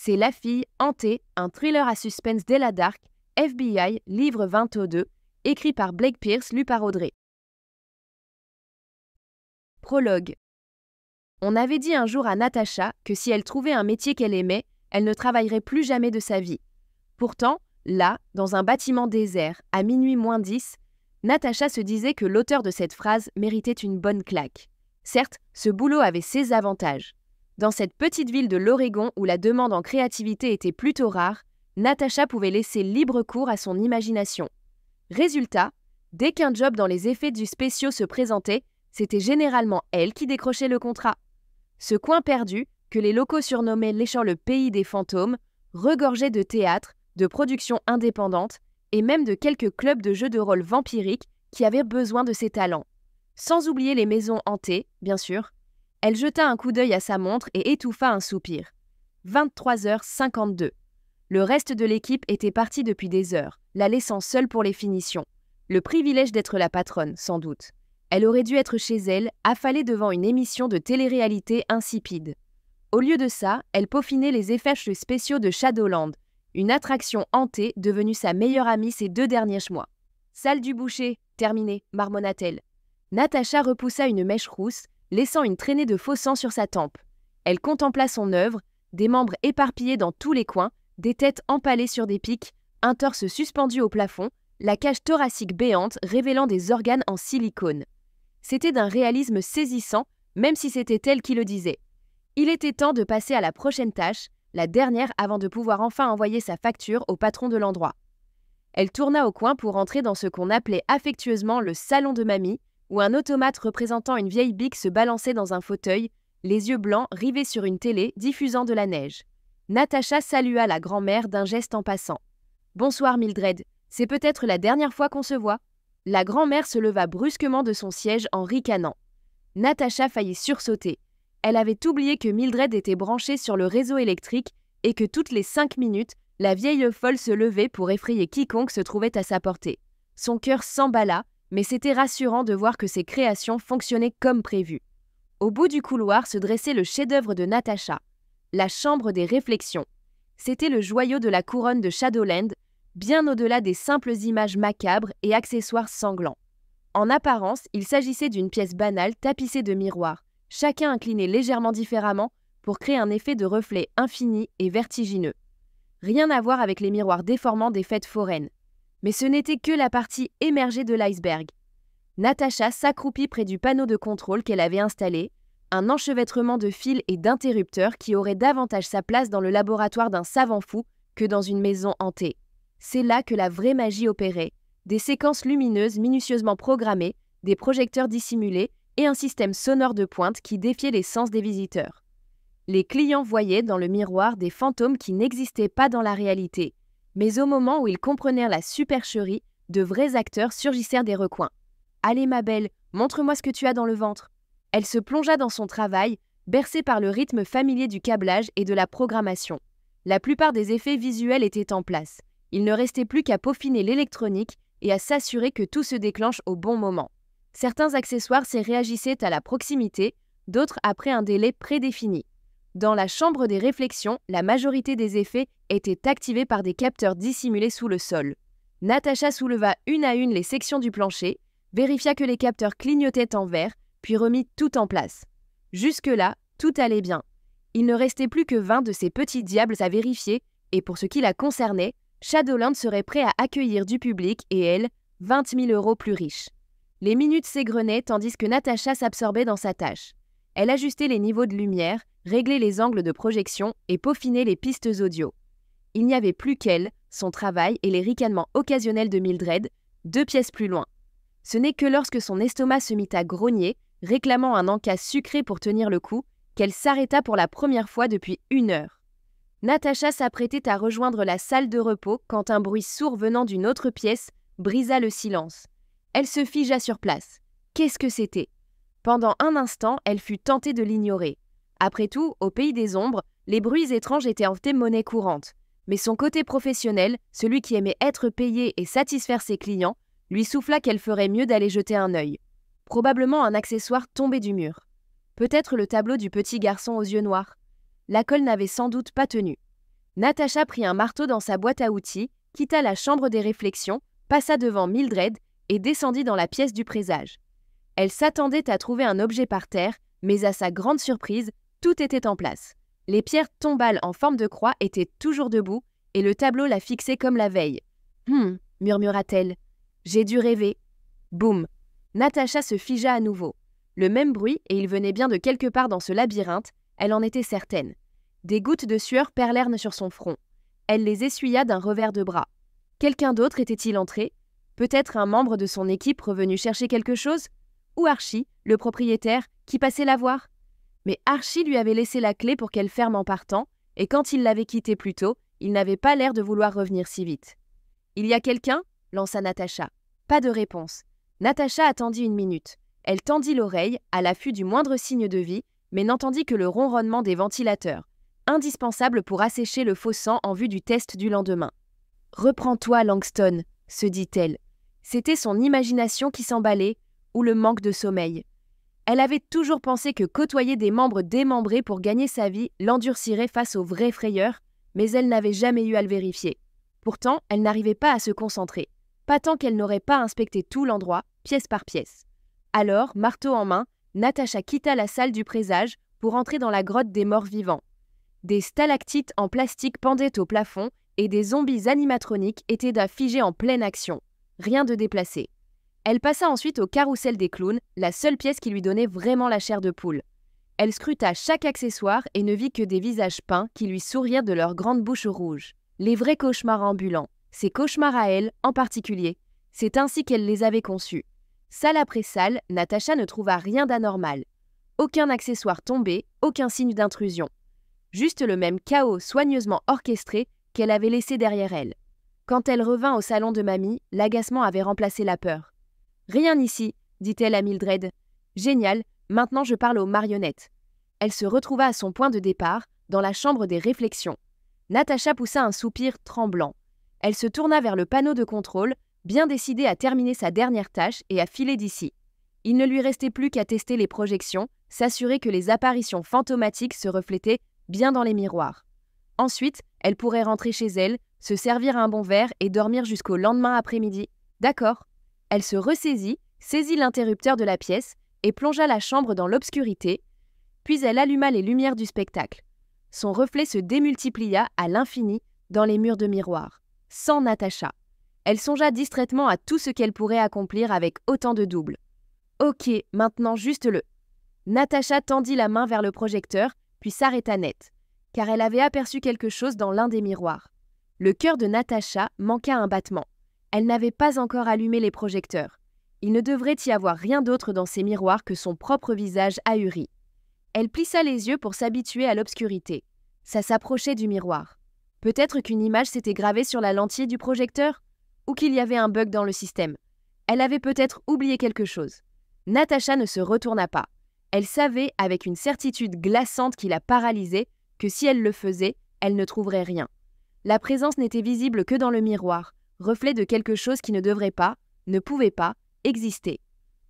C'est La fille hantée, un thriller à suspense d'Ella Dark, FBI, livre 22, écrit par Blake Pierce, lu par Audrey. Prologue. On avait dit un jour à Natacha que si elle trouvait un métier qu'elle aimait, elle ne travaillerait plus jamais de sa vie. Pourtant, là, dans un bâtiment désert, à minuit moins 10, Natacha se disait que l'auteur de cette phrase méritait une bonne claque. Certes, ce boulot avait ses avantages. Dans cette petite ville de l'Oregon où la demande en créativité était plutôt rare, Natacha pouvait laisser libre cours à son imagination. Résultat, dès qu'un job dans les effets du spéciaux se présentait, c'était généralement elle qui décrochait le contrat. Ce coin perdu, que les locaux surnommaient léchant le pays des fantômes, regorgeait de théâtre, de productions indépendantes et même de quelques clubs de jeux de rôle vampiriques qui avaient besoin de ses talents. Sans oublier les maisons hantées, bien sûr. Elle jeta un coup d'œil à sa montre et étouffa un soupir. 23h52. Le reste de l'équipe était parti depuis des heures, la laissant seule pour les finitions. Le privilège d'être la patronne, sans doute. Elle aurait dû être chez elle, affalée devant une émission de télé-réalité insipide. Au lieu de ça, elle peaufinait les effets spéciaux de Shadowland, une attraction hantée devenue sa meilleure amie ces 2 derniers mois. « Salle du boucher, terminé, marmonna-t-elle. Natacha repoussa une mèche rousse, laissant une traînée de faux sang sur sa tempe. Elle contempla son œuvre, des membres éparpillés dans tous les coins, des têtes empalées sur des pics, un torse suspendu au plafond, la cage thoracique béante révélant des organes en silicone. C'était d'un réalisme saisissant, même si c'était elle qui le disait. Il était temps de passer à la prochaine tâche, la dernière avant de pouvoir enfin envoyer sa facture au patron de l'endroit. Elle tourna au coin pour entrer dans ce qu'on appelait affectueusement le salon de mamie, où un automate représentant une vieille bique se balançait dans un fauteuil, les yeux blancs rivés sur une télé diffusant de la neige. Natacha salua la grand-mère d'un geste en passant. « Bonsoir Mildred, c'est peut-être la dernière fois qu'on se voit ?» La grand-mère se leva brusquement de son siège en ricanant. Natacha faillit sursauter. Elle avait oublié que Mildred était branchée sur le réseau électrique et que toutes les 5 minutes, la vieille folle se levait pour effrayer quiconque se trouvait à sa portée. Son cœur s'emballa, mais c'était rassurant de voir que ses créations fonctionnaient comme prévu. Au bout du couloir se dressait le chef-d'œuvre de Natacha, la chambre des réflexions. C'était le joyau de la couronne de Shadowland, bien au-delà des simples images macabres et accessoires sanglants. En apparence, il s'agissait d'une pièce banale tapissée de miroirs, chacun incliné légèrement différemment pour créer un effet de reflet infini et vertigineux. Rien à voir avec les miroirs déformants des fêtes foraines. Mais ce n'était que la partie émergée de l'iceberg. Natacha s'accroupit près du panneau de contrôle qu'elle avait installé, un enchevêtrement de fils et d'interrupteurs qui aurait davantage sa place dans le laboratoire d'un savant fou que dans une maison hantée. C'est là que la vraie magie opérait, des séquences lumineuses minutieusement programmées, des projecteurs dissimulés et un système sonore de pointe qui défiait les sens des visiteurs. Les clients voyaient dans le miroir des fantômes qui n'existaient pas dans la réalité, mais au moment où ils comprenèrent la supercherie, de vrais acteurs surgissèrent des recoins. « Allez ma belle, montre-moi ce que tu as dans le ventre !» Elle se plongea dans son travail, bercée par le rythme familier du câblage et de la programmation. La plupart des effets visuels étaient en place. Il ne restait plus qu'à peaufiner l'électronique et à s'assurer que tout se déclenche au bon moment. Certains accessoires réagissaient à la proximité, d'autres après un délai prédéfini. Dans la chambre des réflexions, la majorité des effets étaient activés par des capteurs dissimulés sous le sol. Natacha souleva une à une les sections du plancher, vérifia que les capteurs clignotaient en vert, puis remit tout en place. Jusque-là, tout allait bien. Il ne restait plus que 20 de ces petits diables à vérifier, et pour ce qui la concernait, Shadowland serait prêt à accueillir du public et elle, 20 000 € plus riche. Les minutes s'égrenaient tandis que Natacha s'absorbait dans sa tâche. Elle ajustait les niveaux de lumière, réglait les angles de projection et peaufinait les pistes audio. Il n'y avait plus qu'elle, son travail et les ricanements occasionnels de Mildred, 2 pièces plus loin. Ce n'est que lorsque son estomac se mit à grogner, réclamant un encas sucré pour tenir le coup, qu'elle s'arrêta pour la première fois depuis 1 heure. Natacha s'apprêtait à rejoindre la salle de repos quand un bruit sourd venant d'une autre pièce brisa le silence. Elle se figea sur place. Qu'est-ce que c'était ? Pendant un instant, elle fut tentée de l'ignorer. Après tout, au pays des ombres, les bruits étranges étaient en monnaie courante. Mais son côté professionnel, celui qui aimait être payé et satisfaire ses clients, lui souffla qu'elle ferait mieux d'aller jeter un œil. Probablement un accessoire tombé du mur. Peut-être le tableau du petit garçon aux yeux noirs. La colle n'avait sans doute pas tenu. Natacha prit un marteau dans sa boîte à outils, quitta la chambre des réflexions, passa devant Mildred et descendit dans la pièce du présage. Elle s'attendait à trouver un objet par terre, mais à sa grande surprise, tout était en place. Les pierres tombales en forme de croix étaient toujours debout et le tableau la fixait comme la veille. « murmura-t-elle. « J'ai dû rêver. » Boum. Natacha se figea à nouveau. Le même bruit, et il venait bien de quelque part dans ce labyrinthe, elle en était certaine. Des gouttes de sueur perlèrent sur son front. Elle les essuya d'un revers de bras. Quelqu'un d'autre était-il entré? Peut-être un membre de son équipe revenu chercher quelque chose? Ou Archie, le propriétaire, qui passait la voir? Mais Archie lui avait laissé la clé pour qu'elle ferme en partant, et quand il l'avait quittée plus tôt, il n'avait pas l'air de vouloir revenir si vite. « Il y a quelqu'un » lança Natacha. Pas de réponse. Natacha attendit une minute. Elle tendit l'oreille, à l'affût du moindre signe de vie, mais n'entendit que le ronronnement des ventilateurs, indispensable pour assécher le faux sang en vue du test du lendemain. « Reprends-toi, Langston », se dit-elle. C'était son imagination qui s'emballait, ou le manque de sommeil. Elle avait toujours pensé que côtoyer des membres démembrés pour gagner sa vie l'endurcirait face aux vraies frayeurs, mais elle n'avait jamais eu à le vérifier. Pourtant, elle n'arrivait pas à se concentrer. Pas tant qu'elle n'aurait pas inspecté tout l'endroit, pièce par pièce. Alors, marteau en main, Natacha quitta la salle du présage pour entrer dans la grotte des morts vivants. Des stalactites en plastique pendaient au plafond et des zombies animatroniques étaient figés en pleine action. Rien de déplacé. Elle passa ensuite au carrousel des clowns, la seule pièce qui lui donnait vraiment la chair de poule. Elle scruta chaque accessoire et ne vit que des visages peints qui lui sourirent de leurs grandes bouches rouges. Les vrais cauchemars ambulants, ses cauchemars à elle en particulier. C'est ainsi qu'elle les avait conçus. Salle après salle, Natacha ne trouva rien d'anormal. Aucun accessoire tombé, aucun signe d'intrusion. Juste le même chaos soigneusement orchestré qu'elle avait laissé derrière elle. Quand elle revint au salon de mamie, l'agacement avait remplacé la peur. « Rien ici, dit-elle à Mildred. « Génial, maintenant je parle aux marionnettes. » Elle se retrouva à son point de départ, dans la chambre des réflexions. Natacha poussa un soupir tremblant. Elle se tourna vers le panneau de contrôle, bien décidée à terminer sa dernière tâche et à filer d'ici. Il ne lui restait plus qu'à tester les projections, s'assurer que les apparitions fantomatiques se reflétaient bien dans les miroirs. Ensuite, elle pourrait rentrer chez elle, se servir un bon verre et dormir jusqu'au lendemain après-midi. D'accord. Elle se ressaisit, saisit l'interrupteur de la pièce et plongea la chambre dans l'obscurité, puis elle alluma les lumières du spectacle. Son reflet se démultiplia à l'infini dans les murs de miroir, sans Natacha. Elle songea distraitement à tout ce qu'elle pourrait accomplir avec autant de doubles. Ok, maintenant juste le... Natacha tendit la main vers le projecteur, puis s'arrêta net, car elle avait aperçu quelque chose dans l'un des miroirs. Le cœur de Natacha manqua un battement. Elle n'avait pas encore allumé les projecteurs. Il ne devrait y avoir rien d'autre dans ces miroirs que son propre visage ahuri. Elle plissa les yeux pour s'habituer à l'obscurité. Ça s'approchait du miroir. Peut-être qu'une image s'était gravée sur la lentille du projecteur, ou qu'il y avait un bug dans le système. Elle avait peut-être oublié quelque chose. Natacha ne se retourna pas. Elle savait, avec une certitude glaçante qui la paralysait, que si elle le faisait, elle ne trouverait rien. La présence n'était visible que dans le miroir, reflet de quelque chose qui ne devrait pas, ne pouvait pas, exister.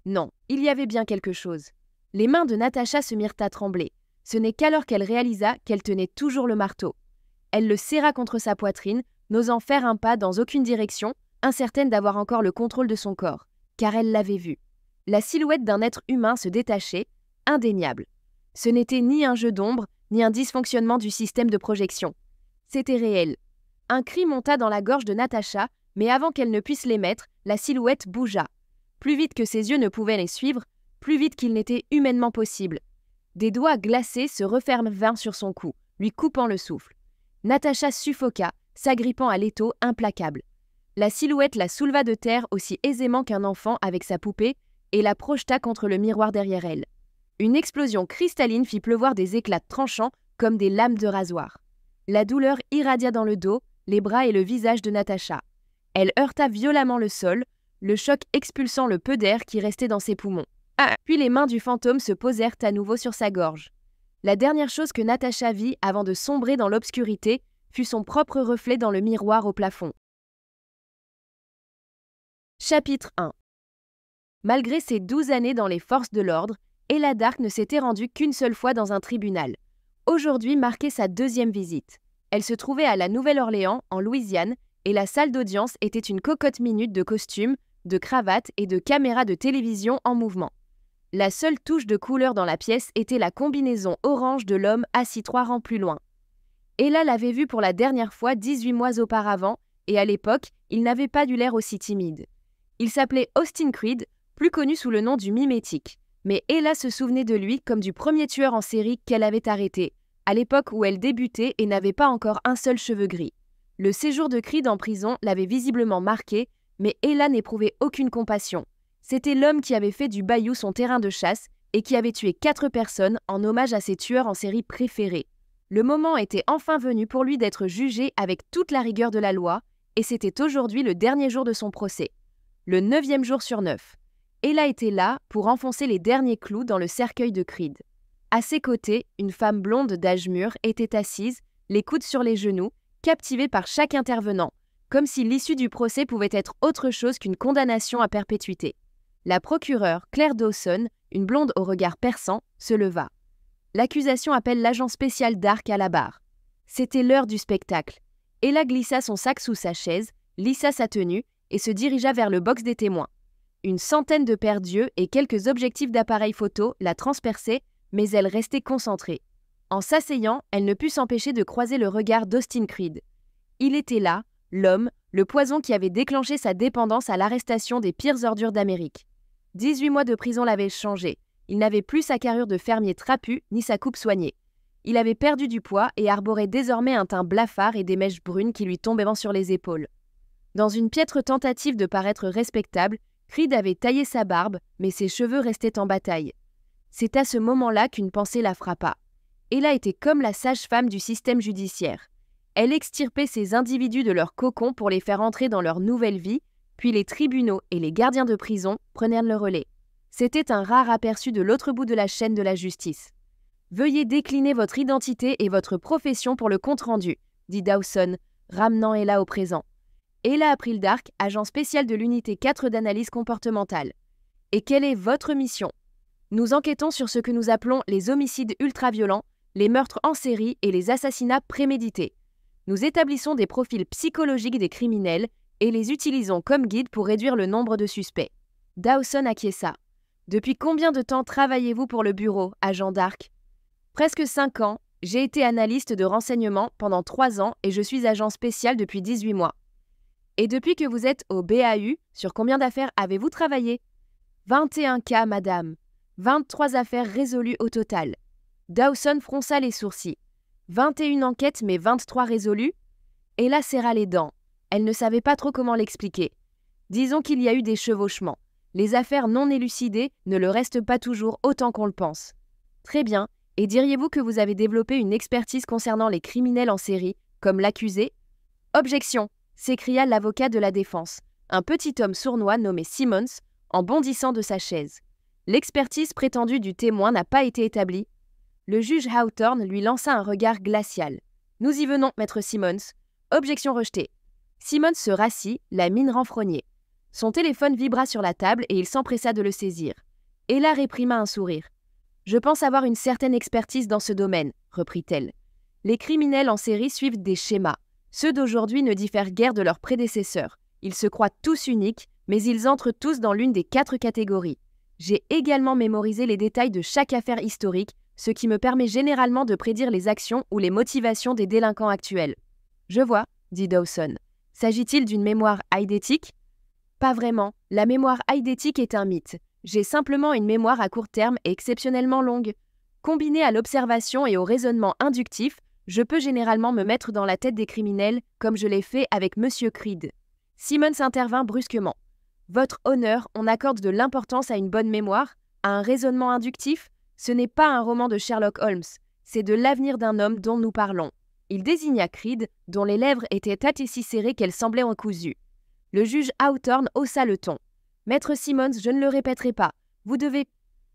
Non, il y avait bien quelque chose. Les mains de Natacha se mirent à trembler. Ce n'est qu'alors qu'elle réalisa qu'elle tenait toujours le marteau. Elle le serra contre sa poitrine, n'osant faire un pas dans aucune direction, incertaine d'avoir encore le contrôle de son corps, car elle l'avait vu. La silhouette d'un être humain se détachait, indéniable. Ce n'était ni un jeu d'ombre, ni un dysfonctionnement du système de projection. C'était réel. Un cri monta dans la gorge de Natacha, mais avant qu'elle ne puisse l'émettre, la silhouette bougea. Plus vite que ses yeux ne pouvaient les suivre, plus vite qu'il n'était humainement possible. Des doigts glacés se refermèrent sur son cou, lui coupant le souffle. Natacha suffoqua, s'agrippant à l'étau implacable. La silhouette la souleva de terre aussi aisément qu'un enfant avec sa poupée et la projeta contre le miroir derrière elle. Une explosion cristalline fit pleuvoir des éclats tranchants comme des lames de rasoir. La douleur irradia dans le dos, les bras et le visage de Natacha. Elle heurta violemment le sol, le choc expulsant le peu d'air qui restait dans ses poumons. Puis les mains du fantôme se posèrent à nouveau sur sa gorge. La dernière chose que Natacha vit avant de sombrer dans l'obscurité fut son propre reflet dans le miroir au plafond. Chapitre 1. Malgré ses 12 années dans les forces de l'ordre, Ella Dark ne s'était rendue qu'une seule fois dans un tribunal. Aujourd'hui marquait sa deuxième visite. Elle se trouvait à la Nouvelle-Orléans, en Louisiane, et la salle d'audience était une cocotte minute de costumes, de cravates et de caméras de télévision en mouvement. La seule touche de couleur dans la pièce était la combinaison orange de l'homme assis 3 rangs plus loin. Ella l'avait vu pour la dernière fois 18 mois auparavant, et à l'époque, il n'avait pas eu l'air aussi timide. Il s'appelait Austin Creed, plus connu sous le nom du mimétique. Mais Ella se souvenait de lui comme du premier tueur en série qu'elle avait arrêté, à l'époque où elle débutait et n'avait pas encore un seul cheveu gris. Le séjour de Creed en prison l'avait visiblement marqué, mais Ella n'éprouvait aucune compassion. C'était l'homme qui avait fait du bayou son terrain de chasse et qui avait tué 4 personnes en hommage à ses tueurs en série préférés. Le moment était enfin venu pour lui d'être jugé avec toute la rigueur de la loi, et c'était aujourd'hui le dernier jour de son procès. Le 9e jour sur 9. Ella était là pour enfoncer les derniers clous dans le cercueil de Creed. À ses côtés, une femme blonde d'âge mûr était assise, les coudes sur les genoux, captivée par chaque intervenant, comme si l'issue du procès pouvait être autre chose qu'une condamnation à perpétuité. La procureure, Claire Dawson, une blonde au regard perçant, se leva. L'accusation appelle l'agent spécial d'Arc à la barre. C'était l'heure du spectacle. Ella glissa son sac sous sa chaise, lissa sa tenue et se dirigea vers le box des témoins. Une centaine de paires d'yeux et quelques objectifs d'appareil photo la transperçaient, mais elle restait concentrée. En s'asseyant, elle ne put s'empêcher de croiser le regard d'Austin Creed. Il était là, l'homme, le poison qui avait déclenché sa dépendance à l'arrestation des pires ordures d'Amérique. 18 mois de prison l'avaient changé. Il n'avait plus sa carrure de fermier trapu, ni sa coupe soignée. Il avait perdu du poids et arborait désormais un teint blafard et des mèches brunes qui lui tombaient sur les épaules. Dans une piètre tentative de paraître respectable, Creed avait taillé sa barbe, mais ses cheveux restaient en bataille. C'est à ce moment-là qu'une pensée la frappa. Ella était comme la sage-femme du système judiciaire. Elle extirpait ces individus de leur cocon pour les faire entrer dans leur nouvelle vie, puis les tribunaux et les gardiens de prison prenèrent le relais. C'était un rare aperçu de l'autre bout de la chaîne de la justice. « Veuillez décliner votre identité et votre profession pour le compte-rendu », dit Dawson, ramenant Ella au présent. Ella April Dark, agent spécial de l'unité 4 d'analyse comportementale. « Et quelle est votre mission ? Nous enquêtons sur ce que nous appelons les homicides ultraviolents, les meurtres en série et les assassinats prémédités. Nous établissons des profils psychologiques des criminels et les utilisons comme guide pour réduire le nombre de suspects. » Dawson acquiesça. « Depuis combien de temps travaillez-vous pour le bureau, agent Dark ? » « Presque 5 ans. J'ai été analyste de renseignement pendant 3 ans et je suis agent spécial depuis 18 mois. » « Et depuis que vous êtes au BAU, sur combien d'affaires avez-vous travaillé ? » « 21 cas, madame. 23 affaires résolues au total. » Dawson fronça les sourcils. « 21 enquêtes, mais 23 résolues ?» Ella serra les dents. Elle ne savait pas trop comment l'expliquer. Disons qu'il y a eu des chevauchements. Les affaires non élucidées ne le restent pas toujours autant qu'on le pense. Très bien. Et diriez-vous que vous avez développé une expertise concernant les criminels en série, comme l'accusé ? Objection, s'écria l'avocat de la défense, un petit homme sournois nommé Simmons, en bondissant de sa chaise. L'expertise prétendue du témoin n'a pas été établie. Le juge Hawthorne lui lança un regard glacial. Nous y venons, maître Simmons. Objection rejetée. Simmons se rassit, la mine renfrognée. Son téléphone vibra sur la table et il s'empressa de le saisir. Ella réprima un sourire. « Je pense avoir une certaine expertise dans ce domaine, » reprit-elle. « Les criminels en série suivent des schémas. Ceux d'aujourd'hui ne diffèrent guère de leurs prédécesseurs. Ils se croient tous uniques, mais ils entrent tous dans l'une des 4 catégories. J'ai également mémorisé les détails de chaque affaire historique, ce qui me permet généralement de prédire les actions ou les motivations des délinquants actuels. »« Je vois, » dit Dawson. « S'agit-il d'une mémoire eidétique ? » ?»« Pas vraiment. La mémoire eidétique est un mythe. J'ai simplement une mémoire à court terme et exceptionnellement longue. Combinée à l'observation et au raisonnement inductif, je peux généralement me mettre dans la tête des criminels, comme je l'ai fait avec Monsieur Creed. » Simmons intervint brusquement. « Votre honneur, on accorde de l'importance à une bonne mémoire, à un raisonnement inductif ? Ce n'est pas un roman de Sherlock Holmes, c'est de l'avenir d'un homme dont nous parlons. » Il désigna Creed, dont les lèvres étaient si serrées qu'elles semblaient en cousu. Le juge Hawthorne haussa le ton. « Maître Simmons, je ne le répéterai pas. Vous devez... »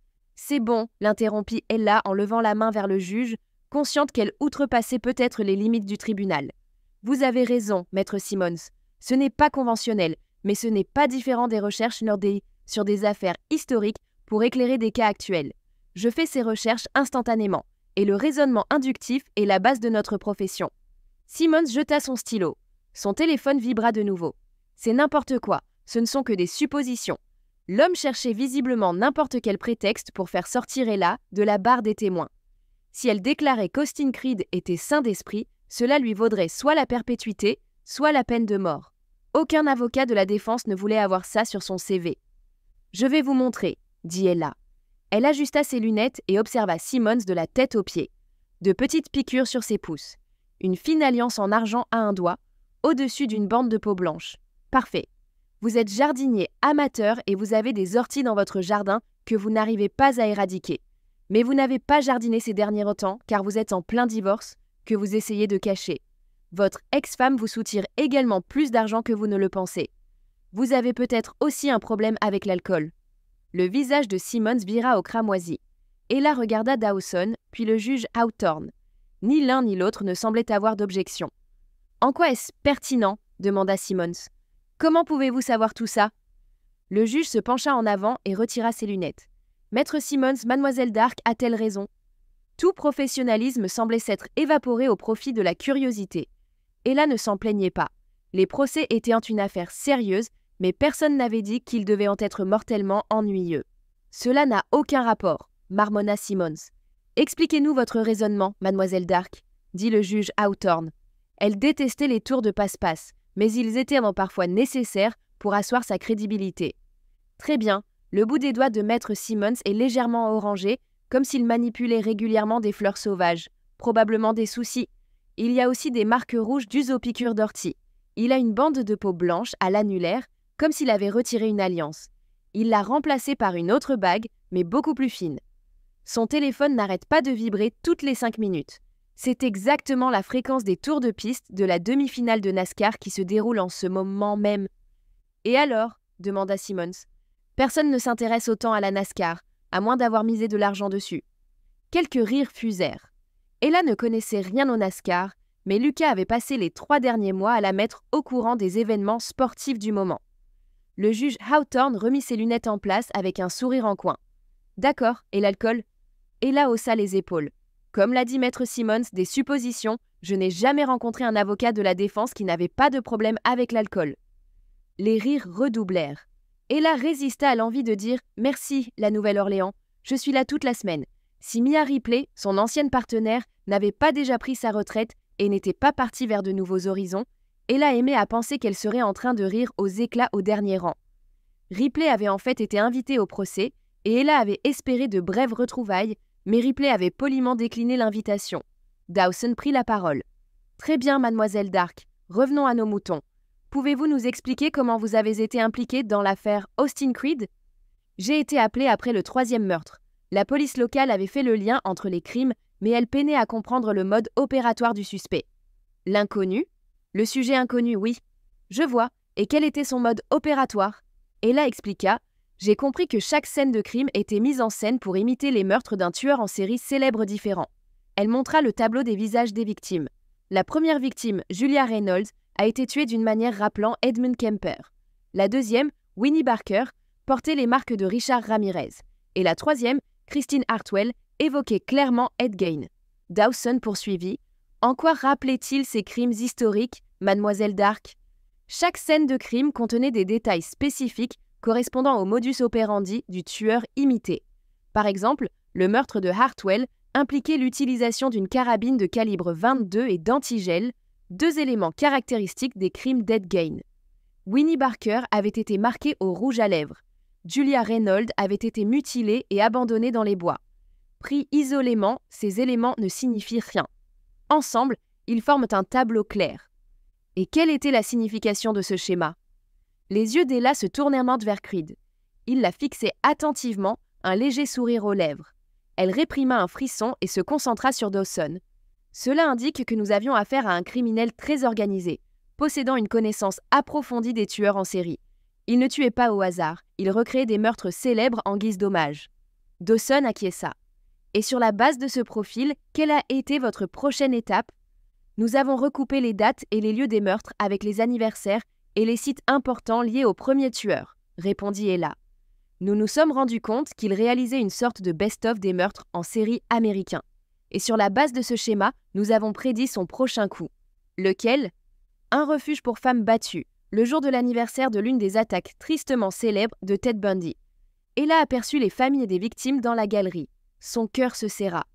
« C'est bon, » l'interrompit Ella en levant la main vers le juge, consciente qu'elle outrepassait peut-être les limites du tribunal. « Vous avez raison, maître Simmons. Ce n'est pas conventionnel, mais ce n'est pas différent des recherches sur des affaires historiques pour éclairer des cas actuels. Je fais ces recherches instantanément, et le raisonnement inductif est la base de notre profession. » Simmons jeta son stylo. Son téléphone vibra de nouveau. C'est n'importe quoi, ce ne sont que des suppositions. L'homme cherchait visiblement n'importe quel prétexte pour faire sortir Ella de la barre des témoins. Si elle déclarait qu'Austin Creed était sain d'esprit, cela lui vaudrait soit la perpétuité, soit la peine de mort. Aucun avocat de la défense ne voulait avoir ça sur son CV. « Je vais vous montrer », dit Ella. Elle ajusta ses lunettes et observa Simmons de la tête aux pieds. De petites piqûres sur ses pouces. Une fine alliance en argent à un doigt, au-dessus d'une bande de peau blanche. Parfait. Vous êtes jardinier amateur et vous avez des orties dans votre jardin que vous n'arrivez pas à éradiquer. Mais vous n'avez pas jardiné ces derniers temps car vous êtes en plein divorce que vous essayez de cacher. Votre ex-femme vous soutire également plus d'argent que vous ne le pensez. Vous avez peut-être aussi un problème avec l'alcool. Le visage de Simmons vira au cramoisi. Ella regarda Dawson, puis le juge Hawthorne. Ni l'un ni l'autre ne semblait avoir d'objection. « En quoi est-ce pertinent ?» demanda Simmons. « Comment pouvez-vous savoir tout ça ?» Le juge se pencha en avant et retira ses lunettes. « Maître Simmons, mademoiselle Dark a-t-elle raison ?» Tout professionnalisme semblait s'être évaporé au profit de la curiosité. Ella ne s'en plaignait pas. Les procès étaient une affaire sérieuse, mais personne n'avait dit qu'il devait en être mortellement ennuyeux. « Cela n'a aucun rapport, » marmonna Simmons. « Expliquez-nous votre raisonnement, mademoiselle Dark, » dit le juge Hawthorne. Elle détestait les tours de passe-passe, mais ils étaient parfois nécessaires pour asseoir sa crédibilité. Très bien, le bout des doigts de maître Simmons est légèrement orangé, comme s'il manipulait régulièrement des fleurs sauvages, probablement des soucis. Il y a aussi des marques rouges dues aux piqûres d'ortie. Il a une bande de peau blanche à l'annulaire, comme s'il avait retiré une alliance. Il l'a remplacée par une autre bague, mais beaucoup plus fine. Son téléphone n'arrête pas de vibrer toutes les 5 minutes. C'est exactement la fréquence des tours de piste de la demi-finale de NASCAR qui se déroule en ce moment même. « Et alors ?» demanda Simmons. « Personne ne s'intéresse autant à la NASCAR, à moins d'avoir misé de l'argent dessus. » Quelques rires fusèrent. Ella ne connaissait rien au NASCAR, mais Lucas avait passé les 3 derniers mois à la mettre au courant des événements sportifs du moment. Le juge Hawthorne remit ses lunettes en place avec un sourire en coin. « D'accord, et l'alcool ?» Ella haussa les épaules. Comme l'a dit maître Simmons, des suppositions, je n'ai jamais rencontré un avocat de la défense qui n'avait pas de problème avec l'alcool. Les rires redoublèrent. Ella résista à l'envie de dire « Merci, la Nouvelle-Orléans, je suis là toute la semaine. » Si Mia Ripley, son ancienne partenaire, n'avait pas déjà pris sa retraite et n'était pas partie vers de nouveaux horizons, Ella aimait à penser qu'elle serait en train de rire aux éclats au dernier rang. Ripley avait en fait été invitée au procès et Ella avait espéré de brèves retrouvailles, mais Ripley avait poliment décliné l'invitation. Dawson prit la parole. « Très bien, mademoiselle Dark, revenons à nos moutons. Pouvez-vous nous expliquer comment vous avez été impliquée dans l'affaire Austin Creed ? J'ai été appelée après le 3e meurtre. La police locale avait fait le lien entre les crimes, mais elle peinait à comprendre le mode opératoire du suspect. L'inconnu ? Le sujet inconnu, oui. Je vois. Et quel était son mode opératoire ? Ella expliqua. J'ai compris que chaque scène de crime était mise en scène pour imiter les meurtres d'un tueur en série célèbre différent. Elle montra le tableau des visages des victimes. La première victime, Julia Reynolds, a été tuée d'une manière rappelant Edmund Kemper. La deuxième, Winnie Barker, portait les marques de Richard Ramirez. Et la troisième, Christine Hartwell, évoquait clairement Ed Gein. Dawson poursuivit. En quoi rappelait-il ces crimes historiques, mademoiselle Dark ? Chaque scène de crime contenait des détails spécifiques correspondant au modus operandi du tueur imité. Par exemple, le meurtre de Hartwell impliquait l'utilisation d'une carabine de calibre 22 et d'antigel, 2 éléments caractéristiques des crimes d'Ed Gein. Winnie Barker avait été marquée au rouge à lèvres. Julia Reynolds avait été mutilée et abandonnée dans les bois. Pris isolément, ces éléments ne signifient rien. Ensemble, ils forment un tableau clair. Et quelle était la signification de ce schéma ? Les yeux d'Ella se tournèrent vers Creed. Il la fixait attentivement, un léger sourire aux lèvres. Elle réprima un frisson et se concentra sur Dawson. Cela indique que nous avions affaire à un criminel très organisé, possédant une connaissance approfondie des tueurs en série. Il ne tuait pas au hasard, il recréait des meurtres célèbres en guise d'hommage. Dawson acquiesça. Et sur la base de ce profil, quelle a été votre prochaine étape ? Nous avons recoupé les dates et les lieux des meurtres avec les anniversaires et les sites importants liés au premier tueur, répondit Ella. Nous nous sommes rendus compte qu'il réalisait une sorte de best-of des meurtres en série américains. Et sur la base de ce schéma, nous avons prédit son prochain coup. Lequel? Un refuge pour femmes battues, le jour de l'anniversaire de l'une des attaques tristement célèbres de Ted Bundy. Ella aperçut les familles des victimes dans la galerie. Son cœur se serra.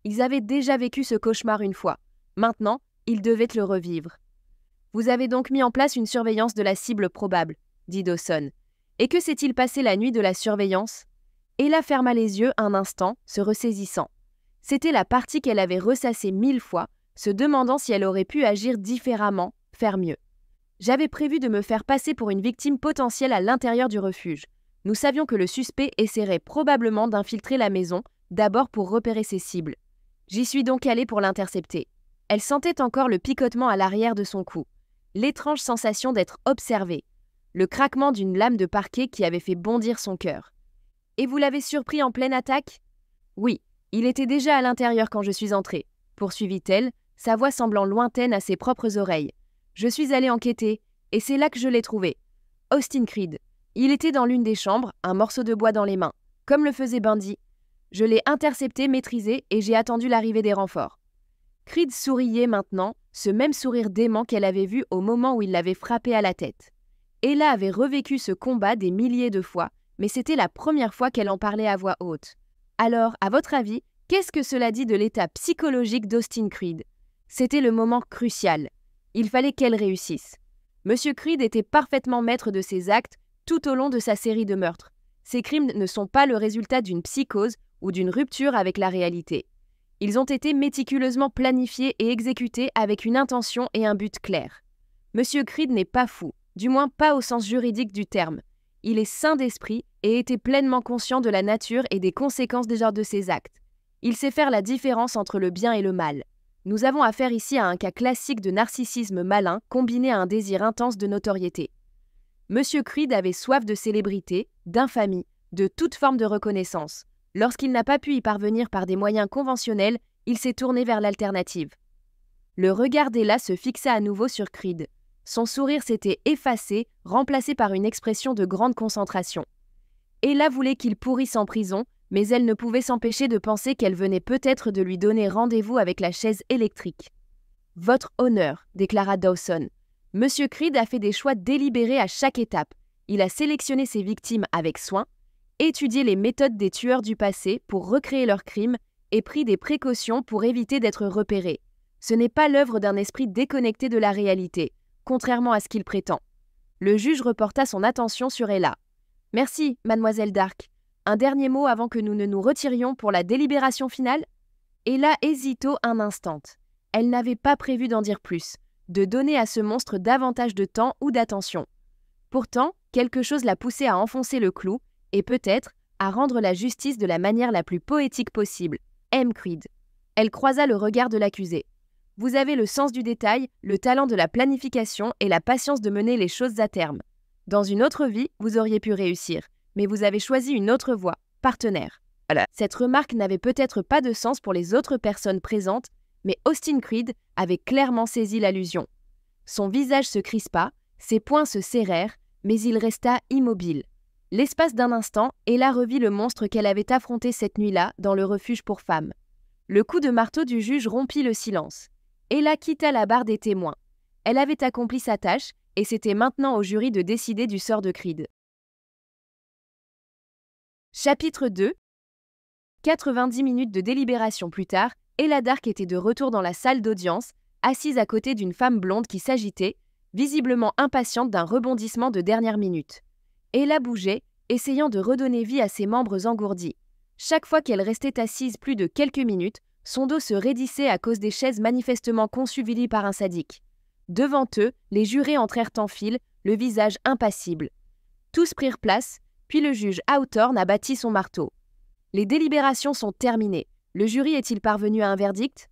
Ils avaient déjà vécu ce cauchemar une fois. Maintenant, ils devaient le revivre. « Vous avez donc mis en place une surveillance de la cible probable, » dit Dawson. « Et que s'est-il passé la nuit de la surveillance ?» Ella ferma les yeux un instant, se ressaisissant. C'était la partie qu'elle avait ressassée 1000 fois, se demandant si elle aurait pu agir différemment, faire mieux. « J'avais prévu de me faire passer pour une victime potentielle à l'intérieur du refuge. Nous savions que le suspect essaierait probablement d'infiltrer la maison, d'abord pour repérer ses cibles. J'y suis donc allée pour l'intercepter. » Elle sentait encore le picotement à l'arrière de son cou, l'étrange sensation d'être observée, le craquement d'une lame de parquet qui avait fait bondir son cœur. « Et vous l'avez surpris en pleine attaque ?»« Oui, il était déjà à l'intérieur quand je suis entrée, » poursuivit-elle, sa voix semblant lointaine à ses propres oreilles. « Je suis allée enquêter, et c'est là que je l'ai trouvé. Austin Creed. Il était dans l'une des chambres, un morceau de bois dans les mains, comme le faisait Bundy. Je l'ai intercepté, maîtrisé, et j'ai attendu l'arrivée des renforts. » Creed souriait maintenant, ce même sourire dément qu'elle avait vu au moment où il l'avait frappé à la tête. Ella avait revécu ce combat des milliers de fois, mais c'était la première fois qu'elle en parlait à voix haute. Alors, à votre avis, qu'est-ce que cela dit de l'état psychologique d'Austin Creed? C'était le moment crucial. Il fallait qu'elle réussisse. Monsieur Creed était parfaitement maître de ses actes tout au long de sa série de meurtres. Ces crimes ne sont pas le résultat d'une psychose ou d'une rupture avec la réalité. Ils ont été méticuleusement planifiés et exécutés avec une intention et un but clair. Monsieur Creed n'est pas fou, du moins pas au sens juridique du terme. Il est sain d'esprit et était pleinement conscient de la nature et des conséquences de ses actes. Il sait faire la différence entre le bien et le mal. Nous avons affaire ici à un cas classique de narcissisme malin combiné à un désir intense de notoriété. Monsieur Creed avait soif de célébrité, d'infamie, de toute forme de reconnaissance. Lorsqu'il n'a pas pu y parvenir par des moyens conventionnels, il s'est tourné vers l'alternative. Le regard d'Ella se fixa à nouveau sur Creed. Son sourire s'était effacé, remplacé par une expression de grande concentration. Ella voulait qu'il pourrisse en prison, mais elle ne pouvait s'empêcher de penser qu'elle venait peut-être de lui donner rendez-vous avec la chaise électrique. « Votre honneur », déclara Dawson. « Monsieur Creed a fait des choix délibérés à chaque étape. Il a sélectionné ses victimes avec soin, étudié les méthodes des tueurs du passé pour recréer leurs crimes et pris des précautions pour éviter d'être repéré. Ce n'est pas l'œuvre d'un esprit déconnecté de la réalité, contrairement à ce qu'il prétend. » Le juge reporta son attention sur Ella. « Merci, mademoiselle Dark. Un dernier mot avant que nous ne nous retirions pour la délibération finale ?» Ella hésita un instant. Elle n'avait pas prévu d'en dire plus, de donner à ce monstre davantage de temps ou d'attention. Pourtant, quelque chose la poussait à enfoncer le clou et peut-être à rendre la justice de la manière la plus poétique possible. M. Creed. Elle croisa le regard de l'accusé. « Vous avez le sens du détail, le talent de la planification et la patience de mener les choses à terme. Dans une autre vie, vous auriez pu réussir, mais vous avez choisi une autre voie, partenaire. » Cette remarque n'avait peut-être pas de sens pour les autres personnes présentes, mais Austin Creed avait clairement saisi l'allusion. Son visage se crispa, ses poings se serrèrent, mais il resta immobile. L'espace d'un instant, Ella revit le monstre qu'elle avait affronté cette nuit-là dans le refuge pour femmes. Le coup de marteau du juge rompit le silence. Ella quitta la barre des témoins. Elle avait accompli sa tâche, et c'était maintenant au jury de décider du sort de Creed. Chapitre 2. 90 minutes de délibération plus tard, Ella Dark était de retour dans la salle d'audience, assise à côté d'une femme blonde qui s'agitait, visiblement impatiente d'un rebondissement de dernière minute. Ella bougeait, essayant de redonner vie à ses membres engourdis. Chaque fois qu'elle restait assise plus de quelques minutes, son dos se raidissait à cause des chaises manifestement conçues vilies par un sadique. Devant eux, les jurés entrèrent en file, le visage impassible. Tous prirent place, puis le juge Hawthorne abattit son marteau. Les délibérations sont terminées. Le jury est-il parvenu à un verdict?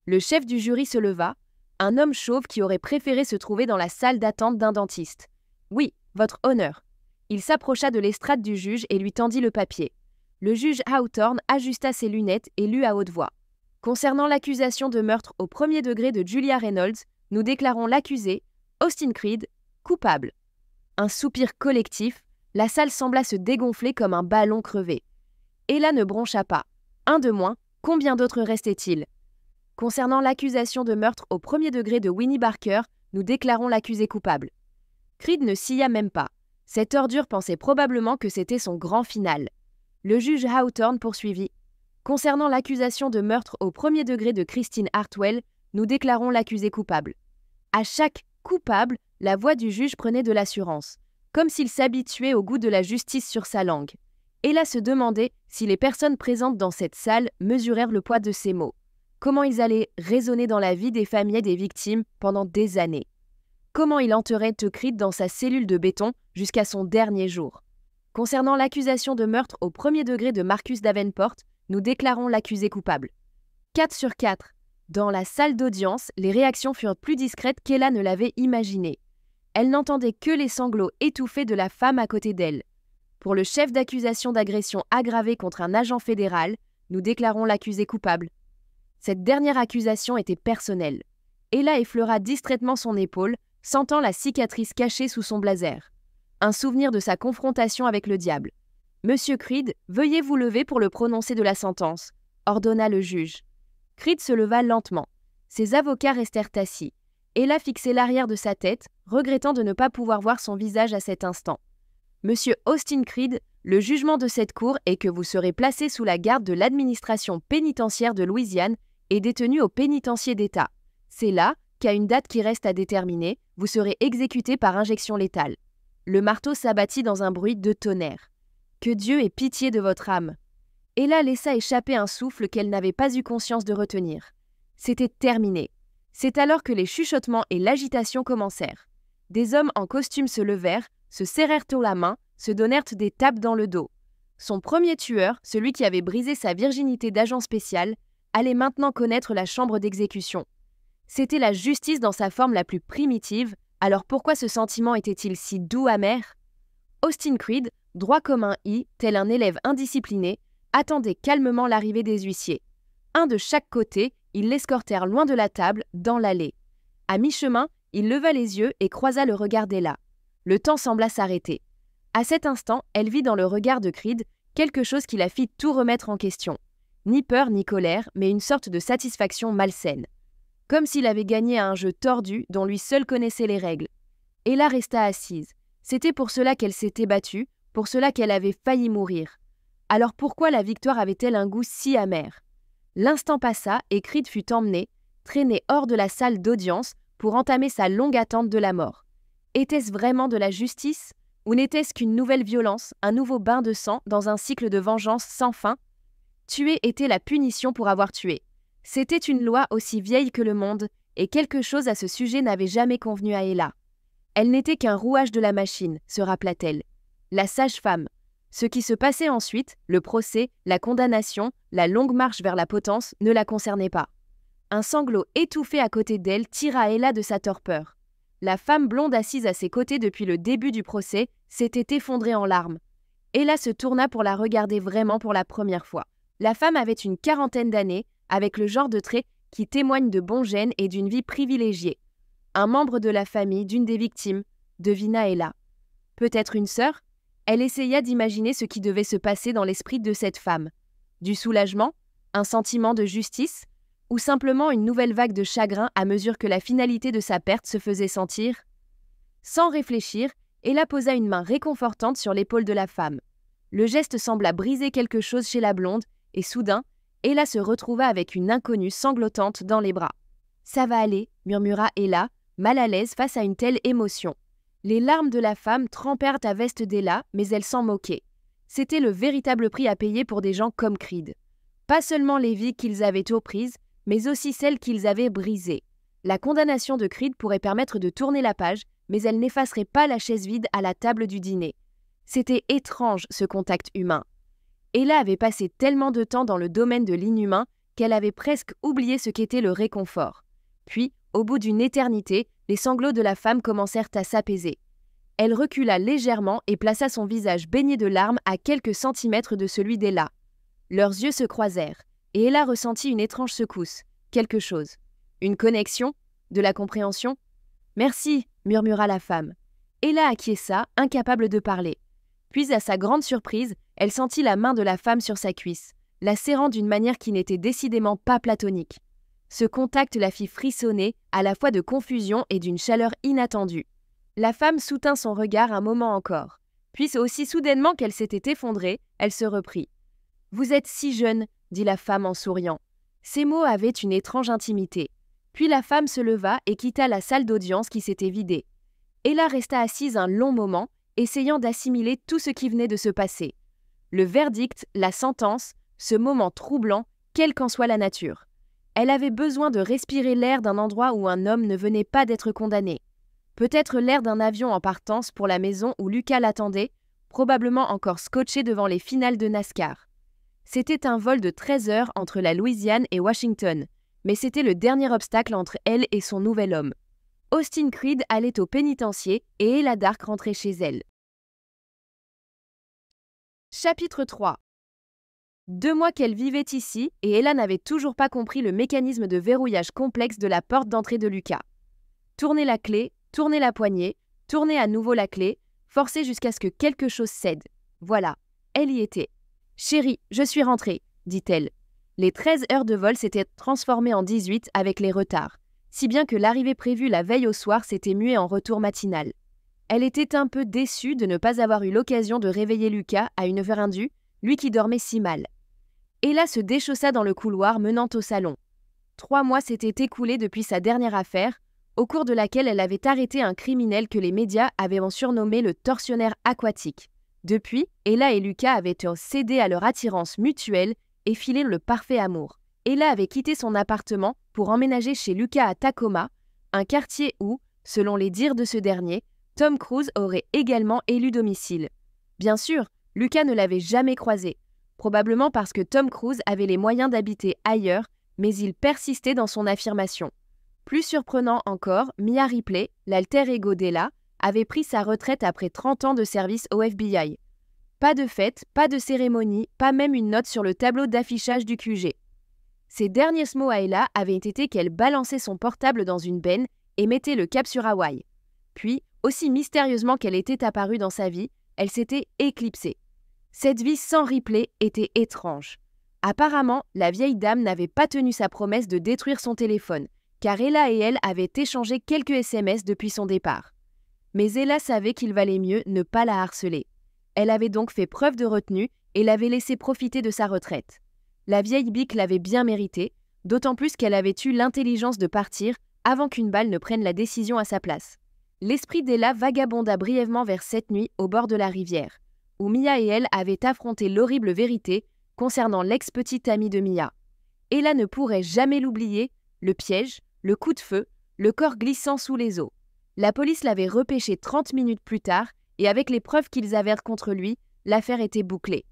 Le chef du jury se leva, un homme chauve qui aurait préféré se trouver dans la salle d'attente d'un dentiste. « Oui, votre honneur. » Il s'approcha de l'estrade du juge et lui tendit le papier. Le juge Hawthorne ajusta ses lunettes et lut à haute voix. « Concernant l'accusation de meurtre au premier degré de Julia Reynolds, nous déclarons l'accusé, Austin Creed, coupable. » Un soupir collectif, la salle sembla se dégonfler comme un ballon crevé. Ella ne broncha pas. Un de moins, combien d'autres restait-il? Concernant l'accusation de meurtre au premier degré de Winnie Barker, nous déclarons l'accusé coupable. Creed ne s'y même pas. Cette ordure pensait probablement que c'était son grand final. Le juge Hawthorne poursuivit. Concernant l'accusation de meurtre au premier degré de Christine Hartwell, nous déclarons l'accusé coupable. À chaque coupable, la voix du juge prenait de l'assurance, comme s'il s'habituait au goût de la justice sur sa langue. Ella se demandait si les personnes présentes dans cette salle mesurèrent le poids de ces mots. Comment ils allaient résonner dans la vie des familles des victimes pendant des années. Comment il enterrait Creed dans sa cellule de béton jusqu'à son dernier jour. Concernant l'accusation de meurtre au premier degré de Marcus Davenport, nous déclarons l'accusé coupable. 4 sur 4. Dans la salle d'audience, les réactions furent plus discrètes qu'Ella ne l'avait imaginé. Elle n'entendait que les sanglots étouffés de la femme à côté d'elle. Pour le chef d'accusation d'agression aggravée contre un agent fédéral, nous déclarons l'accusé coupable. Cette dernière accusation était personnelle. Ella effleura distraitement son épaule, sentant la cicatrice cachée sous son blazer. Un souvenir de sa confrontation avec le diable. « Monsieur Creed, veuillez vous lever pour le prononcer de la sentence », ordonna le juge. Creed se leva lentement. Ses avocats restèrent assis. Ella fixait l'arrière de sa tête, regrettant de ne pas pouvoir voir son visage à cet instant. « Monsieur Austin Creed, le jugement de cette cour est que vous serez placé sous la garde de l'administration pénitentiaire de Louisiane et détenu au pénitencier d'État. C'est là qu'à une date qui reste à déterminer, vous serez exécuté par injection létale. » Le marteau s'abattit dans un bruit de tonnerre. « Que Dieu ait pitié de votre âme !» Ella laissa échapper un souffle qu'elle n'avait pas eu conscience de retenir. C'était terminé. C'est alors que les chuchotements et l'agitation commencèrent. Des hommes en costume se levèrent, se serrèrent la main, se donnèrent des tapes dans le dos. Son premier tueur, celui qui avait brisé sa virginité d'agent spécial, allait maintenant connaître la chambre d'exécution. C'était la justice dans sa forme la plus primitive, alors pourquoi ce sentiment était-il si doux amer? Austin Creed, droit comme un i, tel un élève indiscipliné, attendait calmement l'arrivée des huissiers. Un de chaque côté, ils l'escortèrent loin de la table, dans l'allée. À mi-chemin, il leva les yeux et croisa le regard d'Ella. Le temps sembla s'arrêter. À cet instant, elle vit dans le regard de Creed quelque chose qui la fit tout remettre en question. Ni peur ni colère, mais une sorte de satisfaction malsaine. Comme s'il avait gagné à un jeu tordu dont lui seul connaissait les règles. Ella resta assise. C'était pour cela qu'elle s'était battue, pour cela qu'elle avait failli mourir. Alors pourquoi la victoire avait-elle un goût si amer? L'instant passa et Creed fut emmené, traîné hors de la salle d'audience pour entamer sa longue attente de la mort. Était-ce vraiment de la justice? Ou n'était-ce qu'une nouvelle violence, un nouveau bain de sang dans un cycle de vengeance sans fin? Tuer était la punition pour avoir tué. C'était une loi aussi vieille que le monde, et quelque chose à ce sujet n'avait jamais convenu à Ella. Elle n'était qu'un rouage de la machine, se rappela-t-elle. La sage-femme. Ce qui se passait ensuite, le procès, la condamnation, la longue marche vers la potence, ne la concernait pas. Un sanglot étouffé à côté d'elle tira Ella de sa torpeur. La femme blonde assise à ses côtés depuis le début du procès s'était effondrée en larmes. Ella se tourna pour la regarder vraiment pour la première fois. La femme avait une quarantaine d'années, avec le genre de traits qui témoignent de bons gènes et d'une vie privilégiée. Un membre de la famille d'une des victimes, devina Ella. Peut-être une sœur? Elle essaya d'imaginer ce qui devait se passer dans l'esprit de cette femme. Du soulagement? Un sentiment de justice? Ou simplement une nouvelle vague de chagrin à mesure que la finalité de sa perte se faisait sentir? Sans réfléchir, Ella posa une main réconfortante sur l'épaule de la femme. Le geste sembla briser quelque chose chez la blonde, et soudain, Ella se retrouva avec une inconnue sanglotante dans les bras. « Ça va aller », murmura Ella, mal à l'aise face à une telle émotion. Les larmes de la femme trempèrent la veste d'Ella, mais elle s'en moquait. C'était le véritable prix à payer pour des gens comme Creed. Pas seulement les vies qu'ils avaient aux prises, mais aussi celles qu'ils avaient brisées. La condamnation de Creed pourrait permettre de tourner la page, mais elle n'effacerait pas la chaise vide à la table du dîner. C'était étrange, ce contact humain. Ella avait passé tellement de temps dans le domaine de l'inhumain qu'elle avait presque oublié ce qu'était le réconfort. Puis, au bout d'une éternité, les sanglots de la femme commencèrent à s'apaiser. Elle recula légèrement et plaça son visage baigné de larmes à quelques centimètres de celui d'Ella. Leurs yeux se croisèrent, et Ella ressentit une étrange secousse, quelque chose. Une connexion? De la compréhension? « Merci », murmura la femme. Ella acquiesça, incapable de parler. Puis, à sa grande surprise, elle sentit la main de la femme sur sa cuisse, la serrant d'une manière qui n'était décidément pas platonique. Ce contact la fit frissonner, à la fois de confusion et d'une chaleur inattendue. La femme soutint son regard un moment encore. Puis, aussi soudainement qu'elle s'était effondrée, elle se reprit. « Vous êtes si jeune, » dit la femme en souriant. Ces mots avaient une étrange intimité. Puis la femme se leva et quitta la salle d'audience qui s'était vidée. Ella resta assise un long moment, essayant d'assimiler tout ce qui venait de se passer. Le verdict, la sentence, ce moment troublant, quelle qu'en soit la nature. Elle avait besoin de respirer l'air d'un endroit où un homme ne venait pas d'être condamné. Peut-être l'air d'un avion en partance pour la maison où Lucas l'attendait, probablement encore scotché devant les finales de NASCAR. C'était un vol de 13 heures entre la Louisiane et Washington, mais c'était le dernier obstacle entre elle et son nouvel homme. Austin Creed allait au pénitencier et Ella Dark rentrait chez elle. Chapitre 3. 2 mois qu'elle vivait ici et Ella n'avait toujours pas compris le mécanisme de verrouillage complexe de la porte d'entrée de Lucas. Tourner la clé, tourner la poignée, tourner à nouveau la clé, forcer jusqu'à ce que quelque chose cède. Voilà, elle y était. « Chérie, je suis rentrée », dit-elle. Les 13 heures de vol s'étaient transformées en 18 avec les retards, si bien que l'arrivée prévue la veille au soir s'était muée en retour matinal. Elle était un peu déçue de ne pas avoir eu l'occasion de réveiller Lucas à une heure indue, lui qui dormait si mal. Ella se déchaussa dans le couloir menant au salon. 3 mois s'étaient écoulés depuis sa dernière affaire, au cours de laquelle elle avait arrêté un criminel que les médias avaient surnommé le tortionnaire aquatique. Depuis, Ella et Lucas avaient cédé à leur attirance mutuelle et filé le parfait amour. Ella avait quitté son appartement pour emménager chez Lucas à Tacoma, un quartier où, selon les dires de ce dernier, Tom Cruise aurait également élu domicile. Bien sûr, Lucas ne l'avait jamais croisé, probablement parce que Tom Cruise avait les moyens d'habiter ailleurs, mais il persistait dans son affirmation. Plus surprenant encore, Mia Ripley, l'alter ego d'Ella, avait pris sa retraite après 30 ans de service au FBI. Pas de fête, pas de cérémonie, pas même une note sur le tableau d'affichage du QG. Ses derniers mots à Ella avaient été qu'elle balançait son portable dans une benne et mettait le cap sur Hawaï. Puis, aussi mystérieusement qu'elle était apparue dans sa vie, elle s'était éclipsée. Cette vie sans Ripley était étrange. Apparemment, la vieille dame n'avait pas tenu sa promesse de détruire son téléphone, car Ella et elle avaient échangé quelques SMS depuis son départ. Mais Ella savait qu'il valait mieux ne pas la harceler. Elle avait donc fait preuve de retenue et l'avait laissé profiter de sa retraite. La vieille bique l'avait bien mérité, d'autant plus qu'elle avait eu l'intelligence de partir avant qu'une balle ne prenne la décision à sa place. L'esprit d'Ella vagabonda brièvement vers cette nuit au bord de la rivière, où Mia et elle avaient affronté l'horrible vérité concernant l'ex-petite amie de Mia. Ella ne pourrait jamais l'oublier, le piège, le coup de feu, le corps glissant sous les eaux. La police l'avait repêché 30 minutes plus tard, et avec les preuves qu'ils avèrent contre lui, l'affaire était bouclée.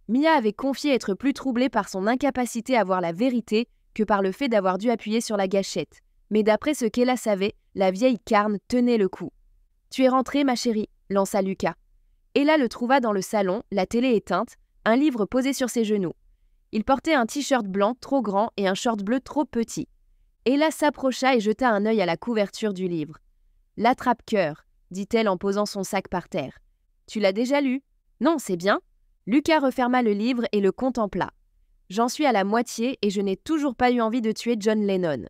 Mia avait confié être plus troublée par son incapacité à voir la vérité que par le fait d'avoir dû appuyer sur la gâchette. Mais d'après ce qu'Ella savait, la vieille carne tenait le coup. « Tu es rentrée, ma chérie », lança Lucas. Ella le trouva dans le salon, la télé éteinte, un livre posé sur ses genoux. Il portait un t-shirt blanc trop grand et un short bleu trop petit. Ella s'approcha et jeta un œil à la couverture du livre. « L'attrape-cœur », dit-elle en posant son sac par terre. « Tu l'as déjà lu ? Non, c'est bien. » Lucas referma le livre et le contempla. « J'en suis à la moitié et je n'ai toujours pas eu envie de tuer John Lennon. »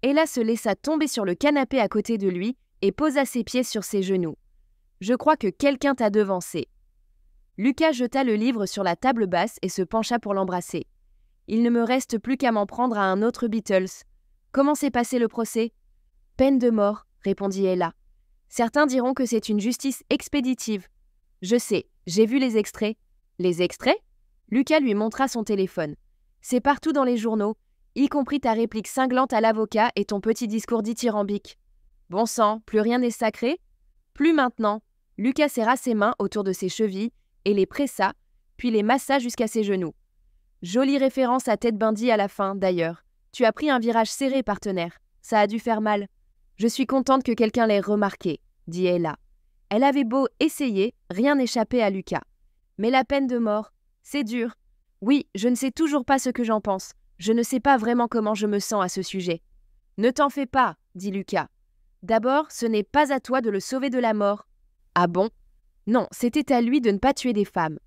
Ella se laissa tomber sur le canapé à côté de lui et posa ses pieds sur ses genoux. « Je crois que quelqu'un t'a devancé. » Lucas jeta le livre sur la table basse et se pencha pour l'embrasser. « Il ne me reste plus qu'à m'en prendre à un autre Beatles. Comment s'est passé le procès ? » « Peine de mort, » répondit Ella. « Certains diront que c'est une justice expéditive. »« Je sais, j'ai vu les extraits. »« Les extraits ?» Lucas lui montra son téléphone. « C'est partout dans les journaux, y compris ta réplique cinglante à l'avocat et ton petit discours dithyrambique. »« Bon sang, plus rien n'est sacré ?»« Plus maintenant. » Lucas serra ses mains autour de ses chevilles et les pressa, puis les massa jusqu'à ses genoux. Jolie référence à Ted Bundy à la fin, d'ailleurs. Tu as pris un virage serré, partenaire. Ça a dû faire mal. Je suis contente que quelqu'un l'ait remarqué, dit Ella. Elle avait beau essayer, rien n'échappait à Lucas. Mais la peine de mort, c'est dur. Oui, je ne sais toujours pas ce que j'en pense. Je ne sais pas vraiment comment je me sens à ce sujet. Ne t'en fais pas, dit Lucas. D'abord, ce n'est pas à toi de le sauver de la mort. Ah bon ? Non, c'était à lui de ne pas tuer des femmes.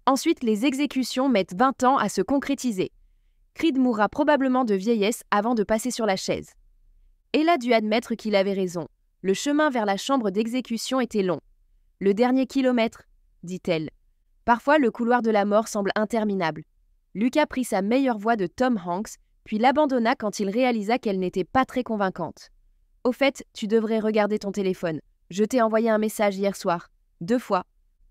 Ensuite, les exécutions mettent 20 ans à se concrétiser. Creed mourra probablement de vieillesse avant de passer sur la chaise. Ella dut admettre qu'il avait raison. Le chemin vers la chambre d'exécution était long. Le dernier kilomètre, dit-elle. Parfois, le couloir de la mort semble interminable. Lucas prit sa meilleure voix de Tom Hanks, puis l'abandonna quand il réalisa qu'elle n'était pas très convaincante. « Au fait, tu devrais regarder ton téléphone. Je t'ai envoyé un message hier soir. 2 fois.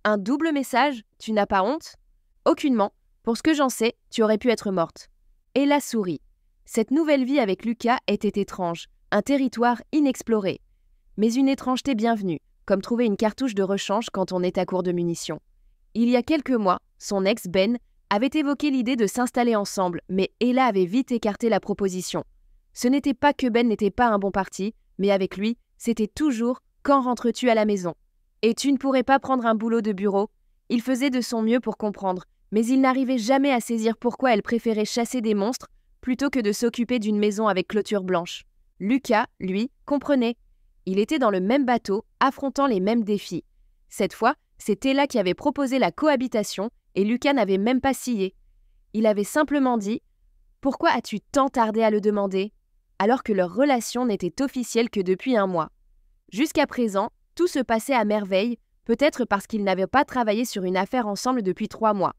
Un double message? Tu n'as pas honte? » « Aucunement. Pour ce que j'en sais, tu aurais pu être morte. » Ella sourit. Cette nouvelle vie avec Lucas était étrange, un territoire inexploré. Mais une étrangeté bienvenue, comme trouver une cartouche de rechange quand on est à court de munitions. Il y a quelques mois, son ex Ben avait évoqué l'idée de s'installer ensemble, mais Ella avait vite écarté la proposition. Ce n'était pas que Ben n'était pas un bon parti, mais avec lui, c'était toujours « Quand rentres-tu à la maison ?» Et tu ne pourrais pas prendre un boulot de bureau? Il faisait de son mieux pour comprendre, mais il n'arrivait jamais à saisir pourquoi elle préférait chasser des monstres plutôt que de s'occuper d'une maison avec clôture blanche. Lucas, lui, comprenait. Il était dans le même bateau, affrontant les mêmes défis. Cette fois, c'est Ella qui avait proposé la cohabitation et Lucas n'avait même pas scié. Il avait simplement dit « Pourquoi as-tu tant tardé à le demander ?» alors que leur relation n'était officielle que depuis 1 mois. Jusqu'à présent, tout se passait à merveille, peut-être parce qu'ils n'avaient pas travaillé sur une affaire ensemble depuis 3 mois.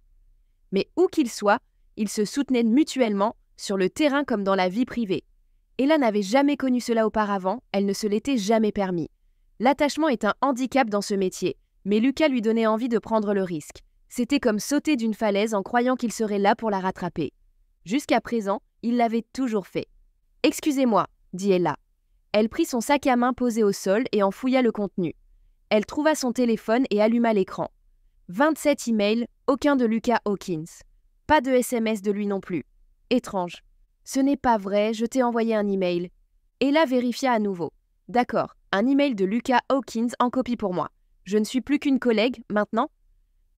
Mais où qu'ils soient, ils se soutenaient mutuellement, sur le terrain comme dans la vie privée. Ella n'avait jamais connu cela auparavant, elle ne se l'était jamais permis. L'attachement est un handicap dans ce métier, mais Lucas lui donnait envie de prendre le risque. C'était comme sauter d'une falaise en croyant qu'il serait là pour la rattraper. Jusqu'à présent, il l'avait toujours fait. « Excusez-moi, » dit Ella. Elle prit son sac à main posé au sol et en fouilla le contenu. Elle trouva son téléphone et alluma l'écran. 27 emails, aucun de Lucas Hawkins. Pas de SMS de lui non plus. Étrange. Ce n'est pas vrai, je t'ai envoyé un email. Ella vérifia à nouveau. D'accord, un email de Lucas Hawkins en copie pour moi. Je ne suis plus qu'une collègue, maintenant?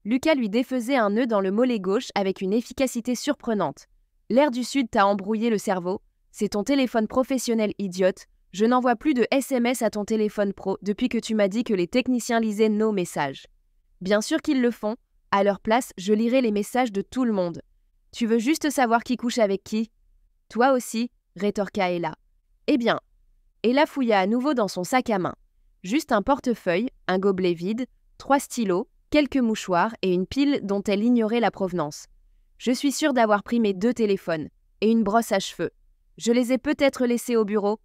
Lucas lui défaisait un nœud dans le mollet gauche avec une efficacité surprenante. L'air du Sud t'a embrouillé le cerveau. C'est ton téléphone professionnel idiote. Je n'envoie plus de SMS à ton téléphone pro depuis que tu m'as dit que les techniciens lisaient nos messages. Bien sûr qu'ils le font. À leur place, je lirai les messages de tout le monde. Tu veux juste savoir qui couche avec qui? Toi aussi, rétorqua Ella. Eh bien, Ella fouilla à nouveau dans son sac à main. Juste un portefeuille, un gobelet vide, 3 stylos, quelques mouchoirs et une pile dont elle ignorait la provenance. Je suis sûre d'avoir pris mes 2 téléphones et une brosse à cheveux. Je les ai peut-être laissés au bureau.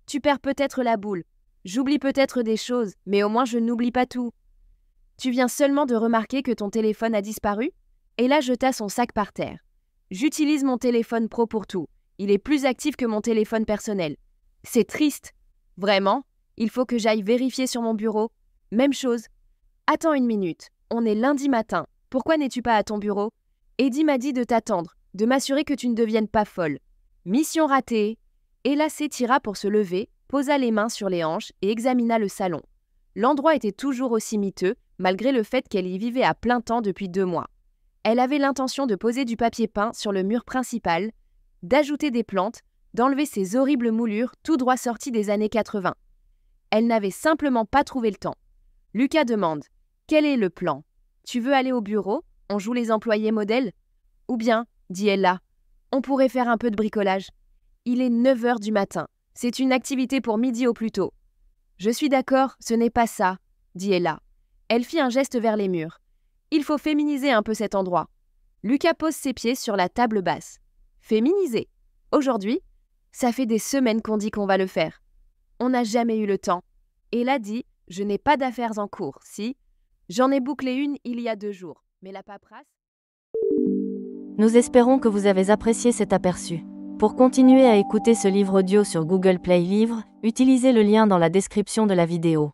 Tu perds peut-être la boule. J'oublie peut-être des choses, mais au moins je n'oublie pas tout. Tu viens seulement de remarquer que ton téléphone a disparu? Ella jeta son sac par terre. J'utilise mon téléphone pro pour tout. Il est plus actif que mon téléphone personnel. C'est triste. Vraiment? Il faut que j'aille vérifier sur mon bureau. Même chose. Attends une minute. On est lundi matin. Pourquoi n'es-tu pas à ton bureau? Eddie m'a dit de t'attendre, de m'assurer que tu ne deviennes pas folle. Mission ratée. Ella s'étira pour se lever, posa les mains sur les hanches et examina le salon. L'endroit était toujours aussi miteux, malgré le fait qu'elle y vivait à plein temps depuis 2 mois. Elle avait l'intention de poser du papier peint sur le mur principal, d'ajouter des plantes, d'enlever ces horribles moulures tout droit sorties des années 80. Elle n'avait simplement pas trouvé le temps. Lucas demande « Quel est le plan? Tu veux aller au bureau? On joue les employés modèles? Ou bien, dit Ella, on pourrait faire un peu de bricolage. Il est 9 heures du matin. C'est une activité pour midi au plus tôt. » Je suis d'accord, ce n'est pas ça, dit Ella. Elle fit un geste vers les murs. Il faut féminiser un peu cet endroit. Lucas pose ses pieds sur la table basse. Féminiser? Aujourd'hui? Ça fait des semaines qu'on dit qu'on va le faire. On n'a jamais eu le temps. Ella dit, je n'ai pas d'affaires en cours, si. J'en ai bouclé une il y a 2 jours. Mais la paperasse... Nous espérons que vous avez apprécié cet aperçu. Pour continuer à écouter ce livre audio sur Google Play Livres, utilisez le lien dans la description de la vidéo.